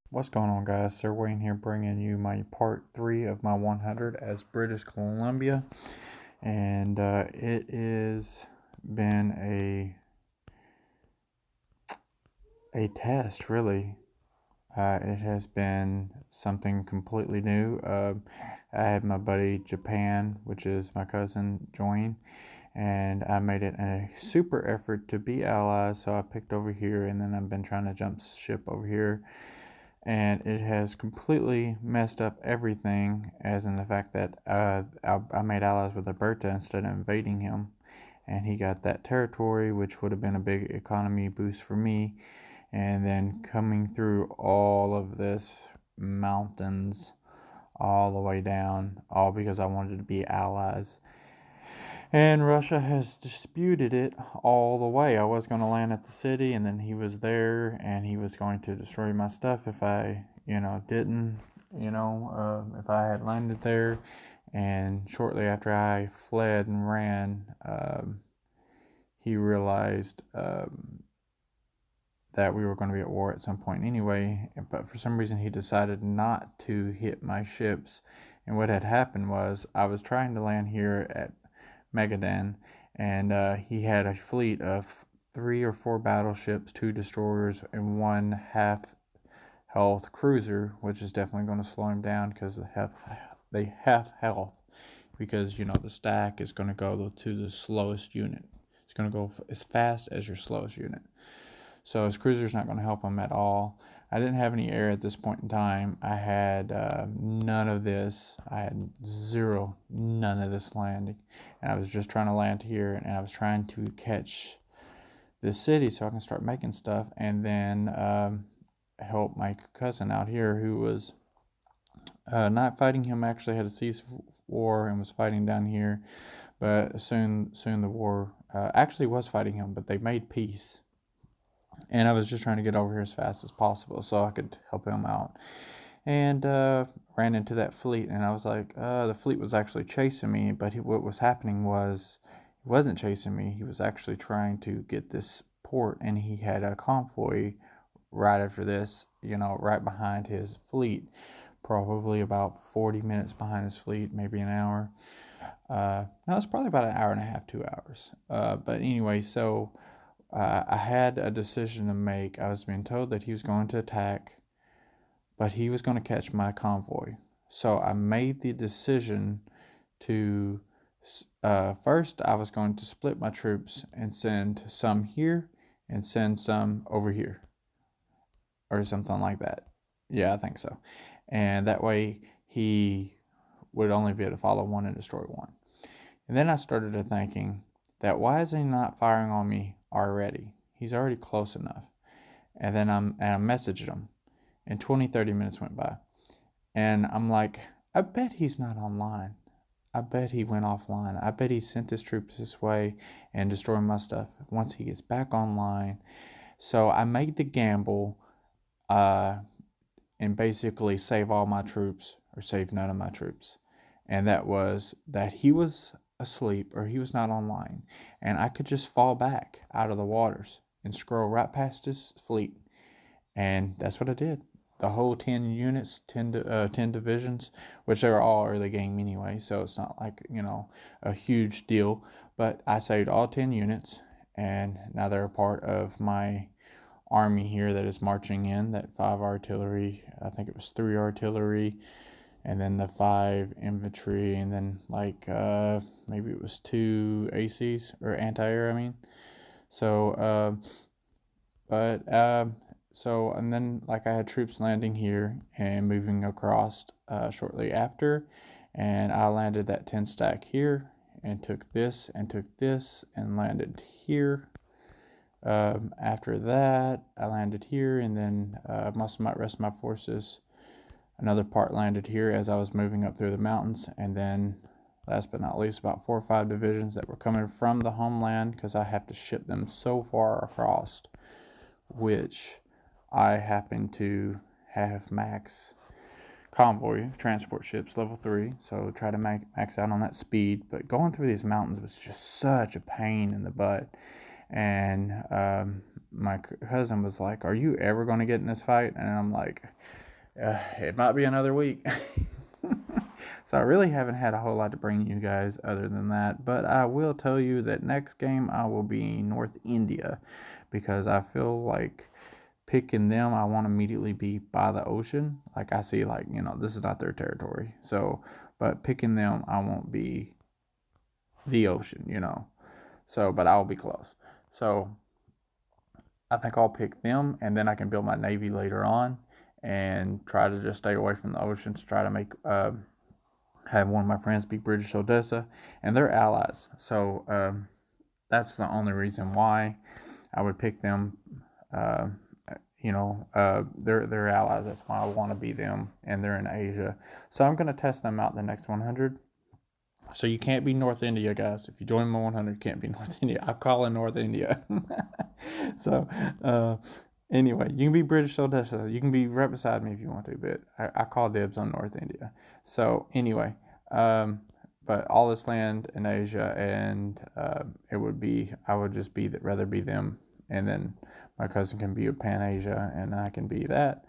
What's going on, guys? Sir Wayne here, bringing you my part 3 of my 100 as British Columbia, and it has been a test, really. It has been something completely new. I had my buddy Japan, which is my cousin, join, and I made it a super effort to be allies. So I picked over here, and then I've been trying to jump ship over here, and it has completely messed up everything, as in the fact that I made allies with Alberta instead of invading him, and he got that territory, which would have been a big economy boost for me. And then coming through all of this mountains all the way down, all because I wanted to be allies. And Russia has disputed it all the way. I was going to land at the city, and then he was there, and he was going to destroy my stuff if I, didn't, if I had landed there. And shortly after I fled and ran, he realized that we were going to be at war at some point anyway. But for some reason, he decided not to hit my ships. And what had happened was I was trying to land here at Magadan, and he had a fleet of 3 or 4 battleships, 2 destroyers, and 1 half-health cruiser, which is definitely going to slow him down because they have health. Because the stack is going to go to the slowest unit. It's going to go as fast as your slowest unit. So his cruiser's not going to help him at all. I didn't have any air at this point in time. I had none of this. I had none of this landing. And I was just trying to land here, and I was trying to catch this city so I can start making stuff, and then help my cousin out here who was not fighting him. Actually had a cease war and was fighting down here. But soon the war actually was fighting him, but they made peace, and I was just trying to get over here as fast as possible so I could help him out. And ran into that fleet, and I was like, the fleet was actually chasing me, but what was happening was he wasn't chasing me. He was actually trying to get this port, and he had a convoy right after this, right behind his fleet, probably about 40 minutes behind his fleet, maybe an hour. No, it's probably about an hour and a half, 2 hours. But anyway, so I had a decision to make. I was being told that he was going to attack, but he was going to catch my convoy. So I made the decision to first, I was going to split my troops and send some here and send some over here, or something like that. Yeah, I think so. And that way he would only be able to follow one and destroy one. And then I started to thinking that why is he not firing on me already? He's already close enough. And then I messaged him, and 20, 30 minutes went by. And I'm like, I bet he's not online. I bet he went offline. I bet he sent his troops this way and destroyed my stuff once he gets back online. So I made the gamble uh, and basically save all my troops or save none of my troops. And that was that he was asleep or he was not online. And I could just fall back out of the waters and scroll right past his fleet. And that's what I did. The whole 10 units, 10 divisions, which are all early game anyway, so it's not like, a huge deal. But I saved all 10 units, and now they're a part of my army here that is marching in. That 5 artillery, I think it was 3 artillery, and then the 5 infantry, and then maybe it was 2 ACs or anti-air, I mean. So, but so and then I had troops landing here and moving across shortly after, and I landed that 10 stack here and took this and landed here. After that, I landed here, and then most of my rest of my forces, another part landed here as I was moving up through the mountains, and then last but not least, about 4 or 5 divisions that were coming from the homeland because I have to ship them so far across, which I happen to have max convoy transport ships level 3, so try to max out on that speed. But going through these mountains was just such a pain in the butt, and my cousin was like, "Are you ever going to get in this fight?" And I'm like, "It might be another week." So I really haven't had a whole lot to bring you guys other than that, but I will tell you that next game I will be North India, because I feel like picking them, I want to immediately be by the ocean. Like I see, like, this is not their territory. So, but picking them, I won't be the ocean. So, but I'll be close. So I think I'll pick them, and then I can build my navy later on, and try to just stay away from the oceans. Try to make have one of my friends be British Odessa, and they're allies. So that's the only reason why I would pick them. Uh, they're allies. That's why I want to be them, and they're in Asia. So I'm going to test them out in the next 100. So you can't be North India, guys. If you join my 100, you can't be North India. I call it North India. So anyway, you can be British Odessa. You can be right beside me if you want to, but I call dibs on North India. So anyway, but all this land in Asia, and I would just rather be them, and then my cousin can be a Pan Asia, and I can be that.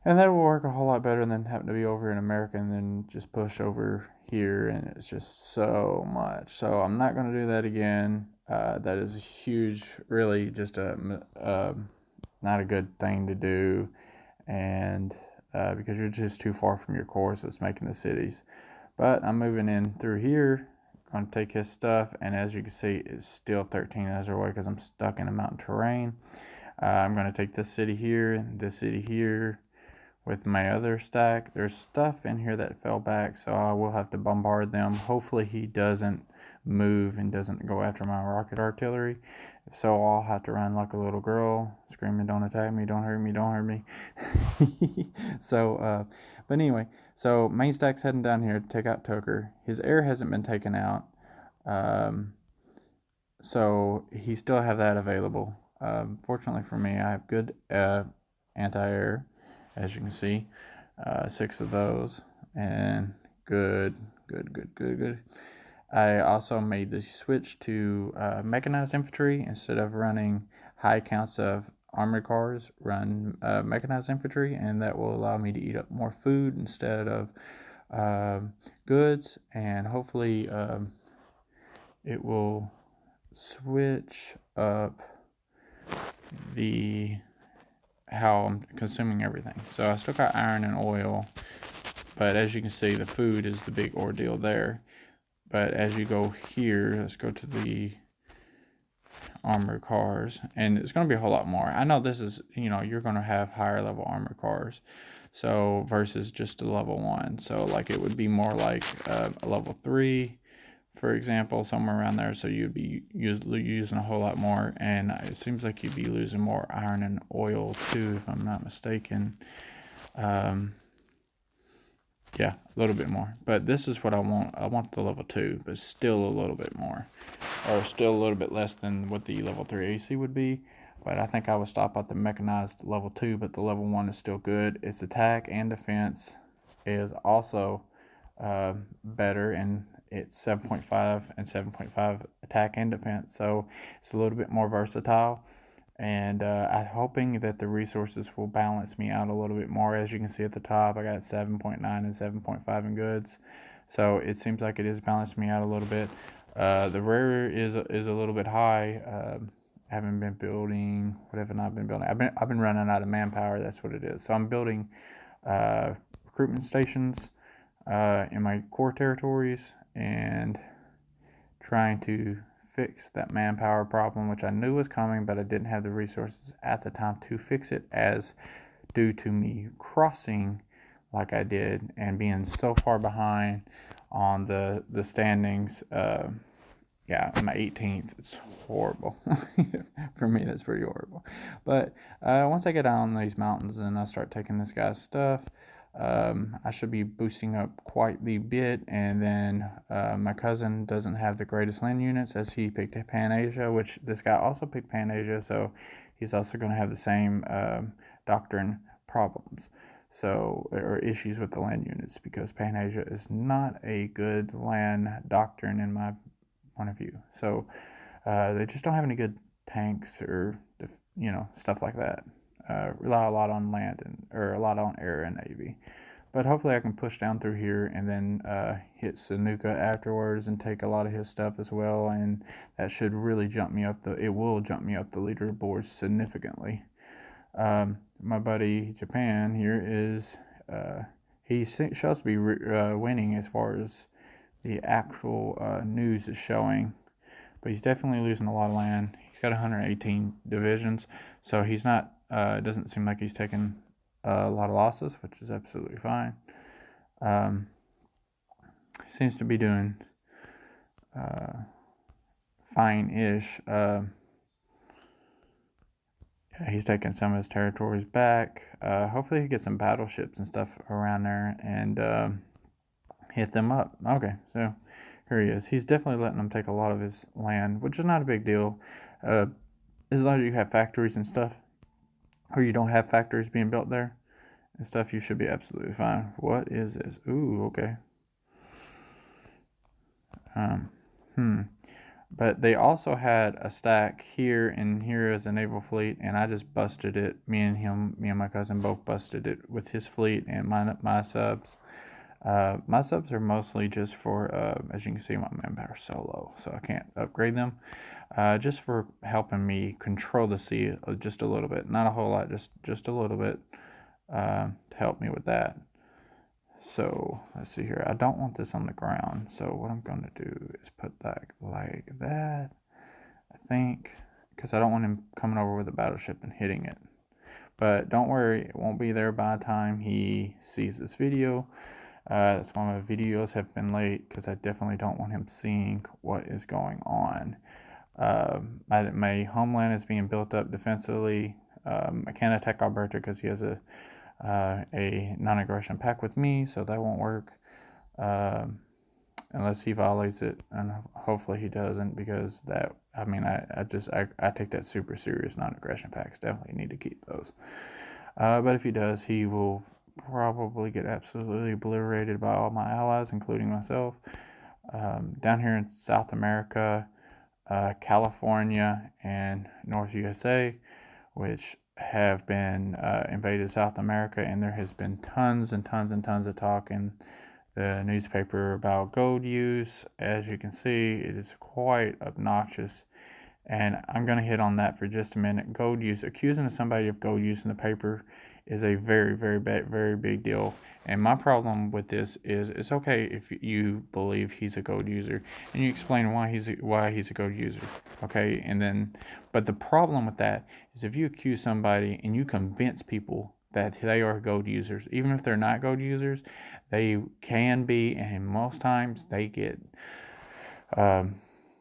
And that will work a whole lot better than having to be over in America and then just push over here. And it's just so much. So I'm not going to do that again. That is huge, really just not a good thing to do. And because you're just too far from your core, so it's making the cities. But I'm moving in through here. Going to take his stuff. And as you can see, it's still 13 hours away because I'm stuck in a mountain terrain. I'm going to take this city here, with my other stack. There's stuff in here that fell back, so I will have to bombard them. Hopefully he doesn't move and doesn't go after my rocket artillery. So I'll have to run like a little girl, screaming, "Don't attack me, don't hurt me, don't hurt me." So, but anyway, so main stack's heading down here to take out Toker. His air hasn't been taken out. So he still have that available. Fortunately for me, I have good anti-air, as you can see, 6 of those, and good. I also made the switch to mechanized infantry. Instead of running high counts of armored cars, run mechanized infantry, and that will allow me to eat up more food instead of goods, and hopefully it will switch up how I'm consuming everything. So I still got iron and oil, but as you can see, the food is the big ordeal there. But as you go here, let's go to the armored cars, and it's going to be a whole lot more. I know this is, you're going to have higher level armored cars, so versus just a level 1. So like it would be more like a level 3, for example, somewhere around there. So you'd be using a whole lot more, and it seems like you'd be losing more iron and oil too, if I'm not mistaken. Yeah, a little bit more. But this is what I want. I want the level 2, but still a little bit more, or still a little bit less than what the level 3 AC would be. But I think I would stop at the mechanized level 2, but the level 1 is still good. Its attack and defense is also better, and it's 7.5 and 7.5 attack and defense, so it's a little bit more versatile. And I'm hoping that the resources will balance me out a little bit more. As you can see at the top, I got 7.9 and 7.5 in goods, so it seems like it is balancing me out a little bit. The rare is a little bit high. I haven't been building. What have I not been building? I've been running out of manpower. That's what it is. So I'm building recruitment stations in my core territories, and trying to fix that manpower problem, which I knew was coming, but I didn't have the resources at the time to fix it, as due to me crossing like I did and being so far behind on the standings. Yeah, I'm 18th. It's horrible. For me, that's pretty horrible. But once I get out on these mountains and I start taking this guy's stuff, I should be boosting up quite the bit. And then my cousin doesn't have the greatest land units, as he picked Pan Asia, which this guy also picked Pan Asia, so he's also going to have the same doctrine problems, or issues with the land units, because Pan Asia is not a good land doctrine in my point of view. So they just don't have any good tanks or stuff like that. Rely a lot on land or a lot on air and navy. But hopefully I can push down through here and then hit Sanuka afterwards and take a lot of his stuff as well, and that should really it will jump me up the leaderboard significantly. My buddy Japan here is he's supposed to be winning as far as the actual news is showing, but he's definitely losing a lot of land. He's got 118 divisions, so he's not. It doesn't seem like he's taking a lot of losses, which is absolutely fine. Seems to be doing fine-ish. He's taking some of his territories back. Hopefully he gets some battleships and stuff around there and hit them up. Okay, so here he is. He's definitely letting them take a lot of his land, which is not a big deal. As long as you have factories and stuff, or you don't have factories being built there and stuff, you should be absolutely fine. What is this? Ooh, okay. But they also had a stack here, and here is a naval fleet, and I just busted it. Me and my cousin both busted it with his fleet and my subs. My subs are mostly just for, as you can see, my manpower is so low, so I can't upgrade them. Just for helping me control the sea just a little bit. Not a whole lot, just a little bit to help me with that. So let's see here. I don't want this on the ground, so what I'm going to do is put that like that, I think, because I don't want him coming over with a battleship and hitting it. But don't worry, it won't be there by the time he sees this video. That's why my videos have been late, because I definitely don't want him seeing what is going on. My homeland is being built up defensively. I can't attack Alberta because he has a non-aggression pact with me, so that won't work unless he violates it, and hopefully he doesn't, because I take that super serious. Non-aggression pacts definitely need to keep those, but if he does, he will probably get absolutely obliterated by all my allies, including myself. Down here in South America, California and North USA, which have been invaded South America, and there has been tons and tons and tons of talk in the newspaper about gold use. As you can see, it is quite obnoxious, and I'm going to hit on that for just a minute. Gold use, accusing somebody of gold use in the paper is a very, very big deal. And my problem with this is, it's okay if you believe he's a gold user and you explain why he's a gold user, okay? And then, but the problem with that is if you accuse somebody and you convince people that they are gold users, even if they're not gold users, they can be, and most times they get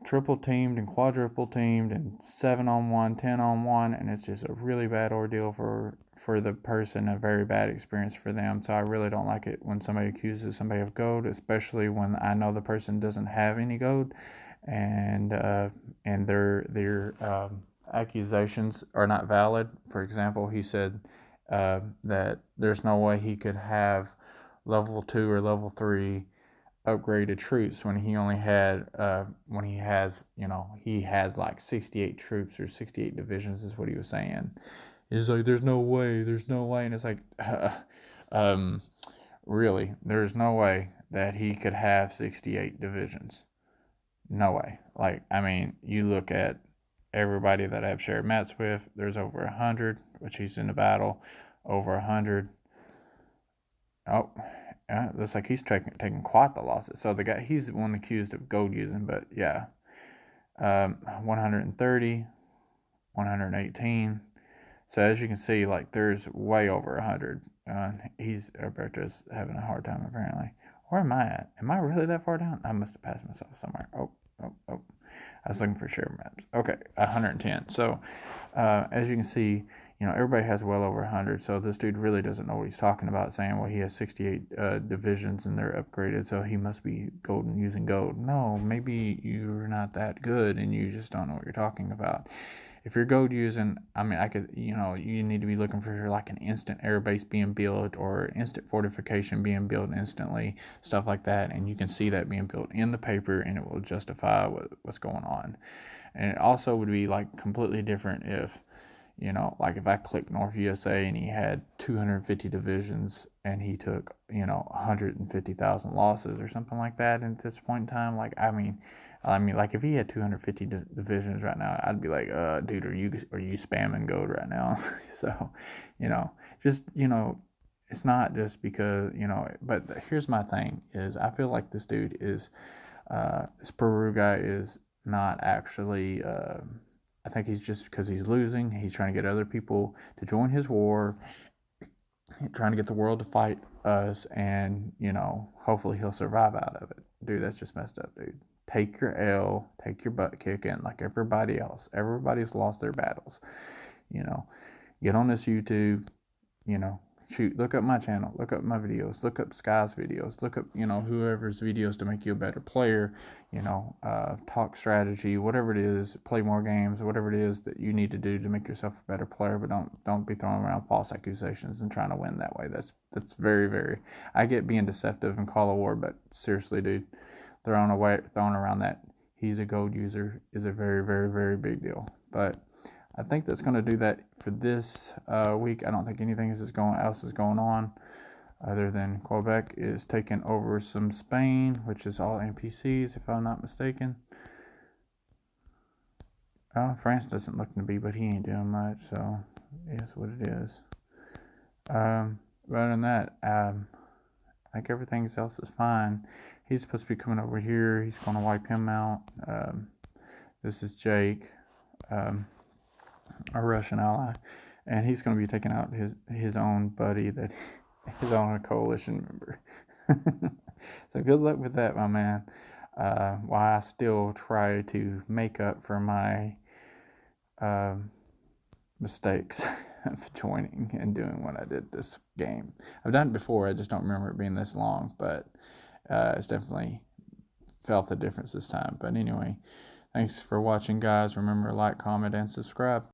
triple teamed and quadruple teamed and 7-on-1, 10-on-1, and it's just a really bad ordeal for the person, a very bad experience for them. So I really don't like it when somebody accuses somebody of gold, especially when I know the person doesn't have any gold, and their accusations are not valid. For example, he said that there's no way he could have level 2 or level 3 upgraded troops when he only had he has like 68 troops or 68 divisions is what he was saying. He's like, there's no way, and it's like really, there's no way that he could have 68 divisions. No way. Like, I mean, you look at everybody that I've shared maps with, there's over 100, which he's in the battle, over 100. Oh, looks like he's taking quite the losses. So the guy, he's the one accused of gold using, but yeah. 130, 118. So as you can see, like, there's way over 100. Alberto's having a hard time apparently. Where am I at? Am I really that far down? I must have passed myself somewhere. Oh. I was looking for share maps. Okay, 110. So as you can see, everybody has well over 100. So this dude really doesn't know what he's talking about, saying, well, he has 68 divisions and they're upgraded, so he must be golden using gold. No, maybe you're not that good and you just don't know what you're talking about. if you're gold using, I mean, you need to be looking for like an instant airbase being built or instant fortification being built instantly, stuff like that. And you can see that being built in the paper and it will justify what's going on. And it also would be like completely different if, like if I clicked North USA and he had 250 divisions and he took, 150,000 losses or something like that. And at this point in time, like, like if he had 250 divisions right now, I'd be like, dude, are you spamming gold right now? So, just, it's not just because, but here's my thing is I feel like this dude is, this Peru guy is not actually, I think he's just because he's losing. He's trying to get other people to join his war, trying to get the world to fight us, and hopefully he'll survive out of it. Dude, that's just messed up, dude. Take your L, take your butt kicking like everybody else. Everybody's lost their battles. Get on this YouTube. Look up my channel, look up my videos, look up Sky's videos, look up, whoever's videos to make you a better player, talk strategy, whatever it is, play more games, whatever it is that you need to do to make yourself a better player, but don't be throwing around false accusations and trying to win that way. That's very, very, I get being deceptive in Call of War, but seriously, dude, throwing around that he's a gold user is a very, very, very big deal. But I think that's going to do that for this week. I don't think anything else is going on other than Quebec is taking over some Spain, which is all NPCs, if I'm not mistaken. France doesn't look to be, but he ain't doing much, so it is what it is. Other than that, I think everything else is fine. He's supposed to be coming over here. He's going to wipe him out. This is Jake. A Russian ally, and he's going to be taking out his own buddy, his own coalition member. So good luck with that, my man. While I still try to make up for my mistakes of joining and doing what I did this game. I've done it before, I just don't remember it being this long, but it's definitely felt the difference this time. But anyway, thanks for watching, guys. Remember to like, comment, and subscribe.